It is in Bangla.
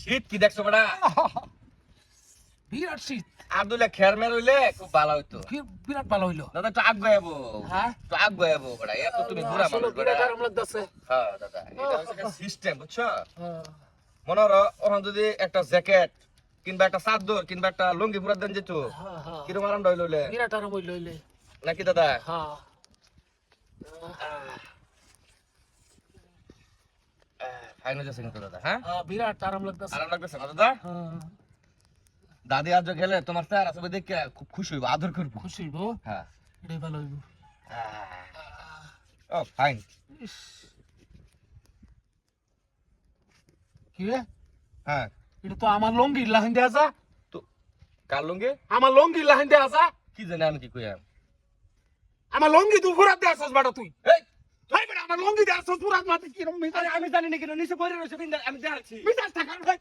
শীত কি দেখছো বেটা? বিরাট শীত। আব্দুল্লাহ খেরমের হইলে খুব ভালো হইতো। বিরাট ভালো হইলো। দাদা একটু আগ গয়াবো। হ্যাঁ? একটু আগ গয়াবো বেটা। এত তুমি বুড়া আসলে মানুষ বেটা। বিরাট আরাম লাগতেছে। হ্যাঁ দাদা, এটা হচ্ছে একটা সিস্টেম বুঝছো? হ্যাঁ। মনে করো ওখানে যদি একটা জ্যাকেট কিংবা একটা চাদর কিংবা একটা লুঙ্গি পুরা দেন যেত, হ্যাঁ, হ্যাঁ। কিরম আরামটা হইলে বিরাট আরাম হইলো হইলে। নাকি দাদা? হ্যাঁ। ফাইন হয়েছে কিন্তু দাদা, হ্যাঁ? বিরাট আরাম লাগতেছে। আরাম লাগতেছে না দাদা? হ্যাঁ। দাদি আজ গেলে তোমার স্যার আসবে দেখে খুব খুশি হইব, আদর করবো। খুশি হইবো? হ্যাঁ। এটাই ভালো হইবো। ও ফাইন। ইস। কি রে? হ্যাঁ। এটা তো আমার লঙ্গির লাহিন দেয়া যা। তো কার লুঙ্গি? আমার লঙ্গির লাহিন দেয়া যা। কি জানি আমি কি কইয়াম? আমার লঙ্গি তুই ফুরাত দেয়া আসছ বেটা তুই। এই ভাই বেটা আমার লঙ্গি দেয়া আসছ ফুরাত মাটি কি রকম আরে আমি জানি না কেন নিচে পড়ে রয়েছে, আমি দেখাচ্ছি। মিজাজ থাকার ভাই।